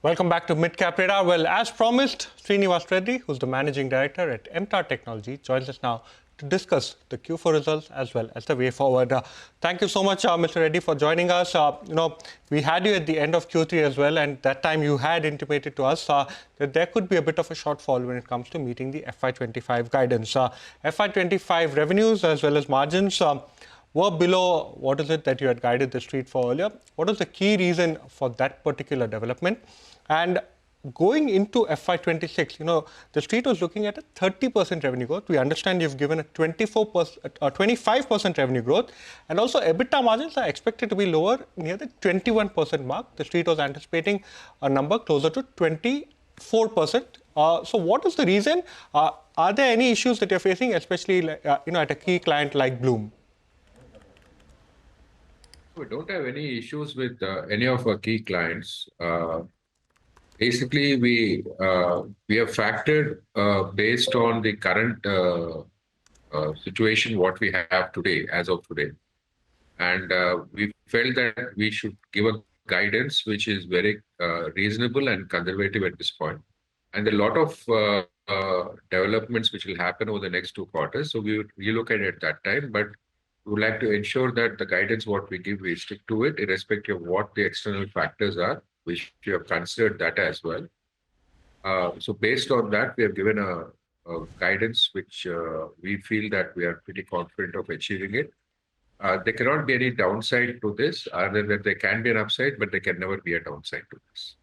Welcome back to Midcap Radar. Well, as promised, Srinivas Reddy, who's the Managing Director at MTAR Technology, joins us now to discuss the Q4 results as well as the way forward. Thank you so much, Mr. Reddy, for joining us. We had you at the end of Q3 as well, and that time you had intimated to us that there could be a bit of a shortfall when it comes to meeting the FY25 guidance. FY25 revenues as well as margins were below what is it that you had guided the street for earlier. What was the key reason for that particular development? And going into FY26, the street was looking at a 30% revenue growth. We understand you've given a 25% revenue growth, and also EBITDA margins are expected to be lower near the 21% mark. The street was anticipating a number closer to 24%. So what is the reason? Are there any issues that you're facing, especially at a key client like Bloom? We don't have any issues with any of our key clients. Basically, we have factored based on the current situation what we have today, as of today, and we felt that we should give a guidance which is very reasonable and conservative at this point. And a lot of developments which will happen over the next 2 quarters. So we would relook at it at that time, but we would like to ensure that the guidance what we give, we stick to it, irrespective of what the external factors are, which we have considered that as well. So based on that, we have given a guidance which we feel that we are pretty confident of achieving it. There cannot be any downside to this, other than there can be an upside, but there can never be a downside to this.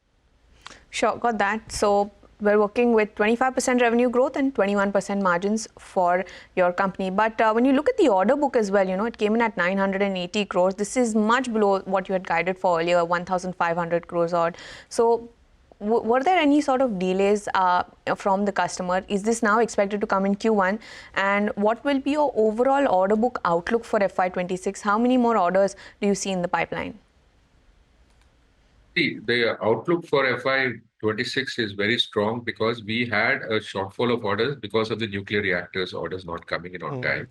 Sure, got that. So we're working with 25% revenue growth and 21% margins for your company. But when you look at the order book as well, it came in at 980 crores. This is much below what you had guided for earlier, 1,500 crores odd. So were there any sort of delays from the customer? Is this now expected to come in Q1? And what will be your overall order book outlook for FY26? How many more orders do you see in the pipeline? See, the outlook for FY26 is very strong because we had a shortfall of orders because of the nuclear reactors orders not coming in on time.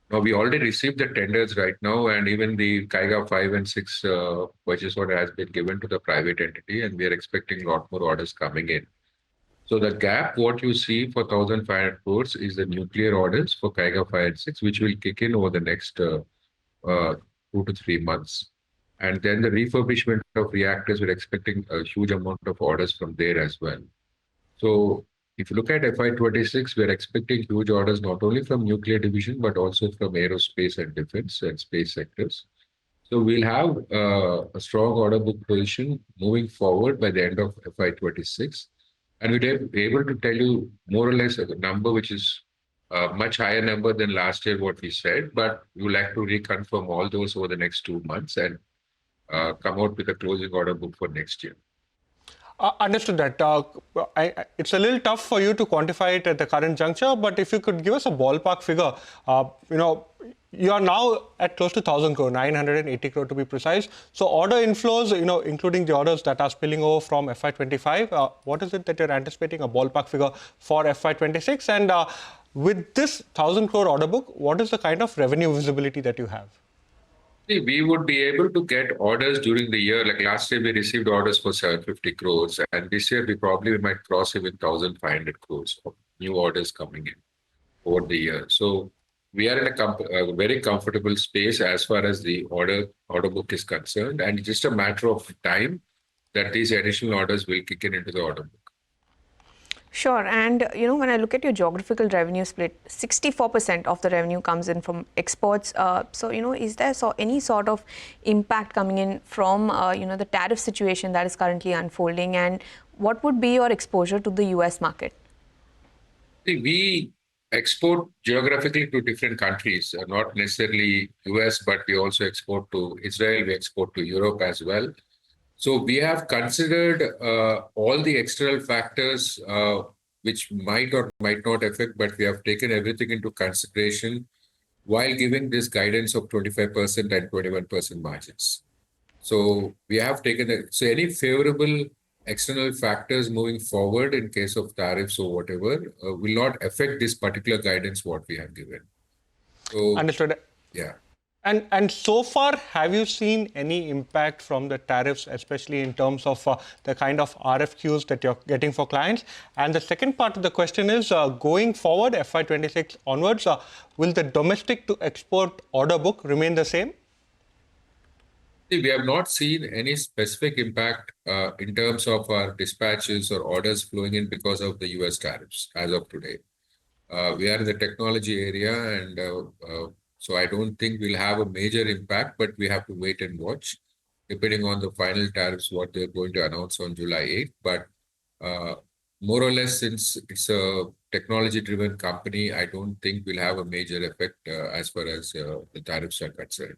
Now, we already received the tenders right now, and even the Kaiga 5 and 6 purchase order has been given to the private entity, and we are expecting a lot more orders coming in. So the gap, what you see for 1,500 crores is the nuclear orders for Kaiga 5 and 6, which will kick in over the next 2 to 3 months. And then the refurbishment of reactors, we're expecting a huge amount of orders from there as well. So if you look at FY26, we're expecting huge orders not only from nuclear division, but also from aerospace and defense and space sectors. So we'll have a strong order book position moving forward by the end of FY26. And we'll be able to tell you more or less a number which is a much higher number than last year, what we said, but we would like to reconfirm all those over the next 2 months and come out with a closing order book for next year. Understood that. It's a little tough for you to quantify it at the current juncture, but if you could give us a ballpark figure, you are now at close to 1,000 crore, 980 crore to be precise. So order inflows, including the orders that are spilling over from FY25, what is it that you're anticipating, a ballpark figure for FY26? And with this 1,000 crore order book, what is the kind of revenue visibility that you have? We would be able to get orders during the year. Like last year, we received orders for 750 crores. And this year, we might cross even 1,500 crores of new orders coming in over the year. So we are in a very comfortable space as far as the order book is concerned. And it's just a matter of time that these additional orders will kick in into the order book. Sure. And, when I look at your geographical revenue split, 64% of the revenue comes in from exports. So, is there any sort of impact coming in from, the tariff situation that is currently unfolding? And what would be your exposure to the US market? We export geographically to different countries, not necessarily US, but we also export to Israel, we export to Europe as well. So we have considered all the external factors which might or might not affect, but we have taken everything into consideration while giving this guidance of 25% and 21% margins. So we have taken so any favorable external factors moving forward in case of tariffs or whatever will not affect this particular guidance what we have given. So, understood. Yeah. And so far, have you seen any impact from the tariffs, especially in terms of the kind of RFQs that you're getting for clients? And the second part of the question is, going forward, FY26 onwards, will the domestic to export order book remain the same? See, we have not seen any specific impact in terms of our dispatches or orders flowing in because of the US tariffs as of today. We are in the technology area, and so I don't think we'll have a major impact, but we have to wait and watch, depending on the final tariffs, what they're going to announce on July 8th. But more or less, since it's a technology-driven company, I don't think we'll have a major effect as far as the tariffs are concerned.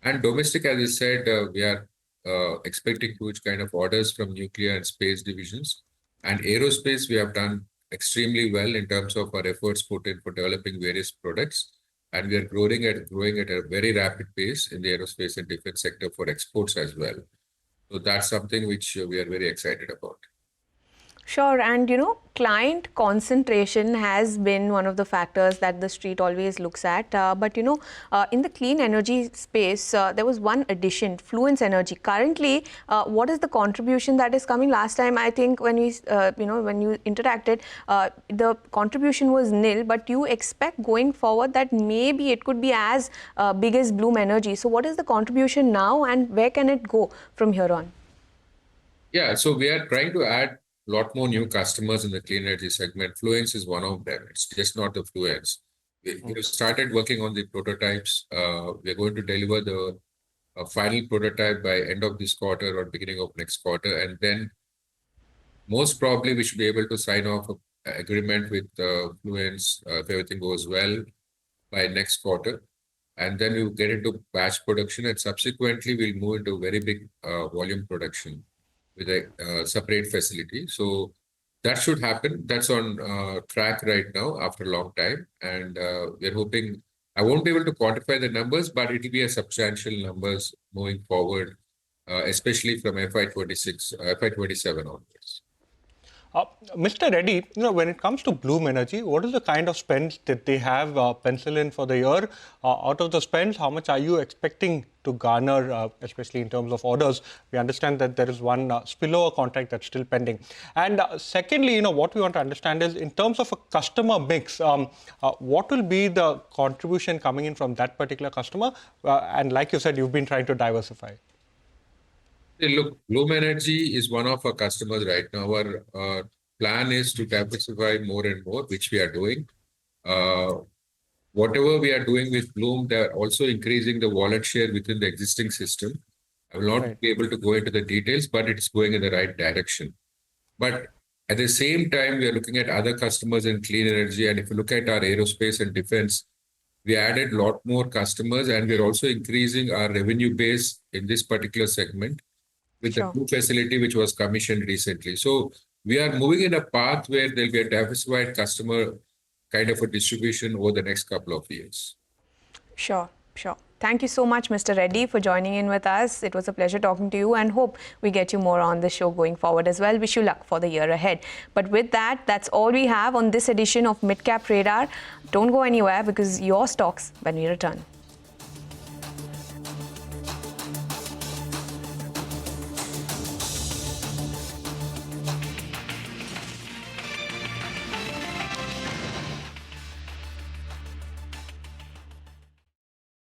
And domestic, as I said, we are expecting huge kind of orders from nuclear and space divisions. And aerospace, we have done extremely well in terms of our efforts put in for developing various products. And we are growing at a very rapid pace in the aerospace and defense sector for exports as well. So that's something which we are very excited about. Sure, and client concentration has been one of the factors that the street always looks at. But in the clean energy space, there was one addition, Fluence Energy. Currently, what is the contribution that is coming? Last time, I think when we, when you interacted, the contribution was nil. But you expect going forward that maybe it could be as big as Bloom Energy. So, what is the contribution now, and where can it go from here on? Yeah, so we are trying to add a lot more new customers in the clean energy segment. Fluence is one of them. It's just not the Fluence. We started working on the prototypes. We're going to deliver the final prototype by end of this quarter or beginning of next quarter. And then most probably we should be able to sign off an agreement with Fluence if everything goes well by next quarter. And then we'll get into batch production, and subsequently we'll move into very big volume production with a separate facility. So that should happen. That's on track right now after a long time. And we're hoping, I won't be able to quantify the numbers, but it will be a substantial numbers moving forward, especially from FY26, FY27 onwards. Mr. Reddy, when it comes to Bloom Energy, what is the kind of spends that they have penciled in for the year? Out of the spends, how much are you expecting to garner, especially in terms of orders? We understand that there is one spillover contract that's still pending. And secondly, what we want to understand is in terms of a customer mix, what will be the contribution coming in from that particular customer? And like you said, you've been trying to diversify. Look, Bloom Energy is one of our customers right now. Our plan is to diversify more and more, which we are doing. Whatever we are doing with Bloom, they're also increasing the wallet share within the existing system. I will not be able to go into the details, but it's going in the right direction. But at the same time, we are looking at other customers in clean energy. And if you look at our aerospace and defense, we added a lot more customers, and we're also increasing our revenue base in this particular segment with the new facility which was commissioned recently. So we are moving in a path where there'll be a diversified customer kind of a distribution over the next couple of years. Sure. Thank you so much, Mr. Reddy, for joining in with us. It was a pleasure talking to you, and hope we get you more on the show going forward as well. Wish you luck for the year ahead. But with that, that's all we have on this edition of Midcap Radar. Don't go anywhere, because your stocks when we return.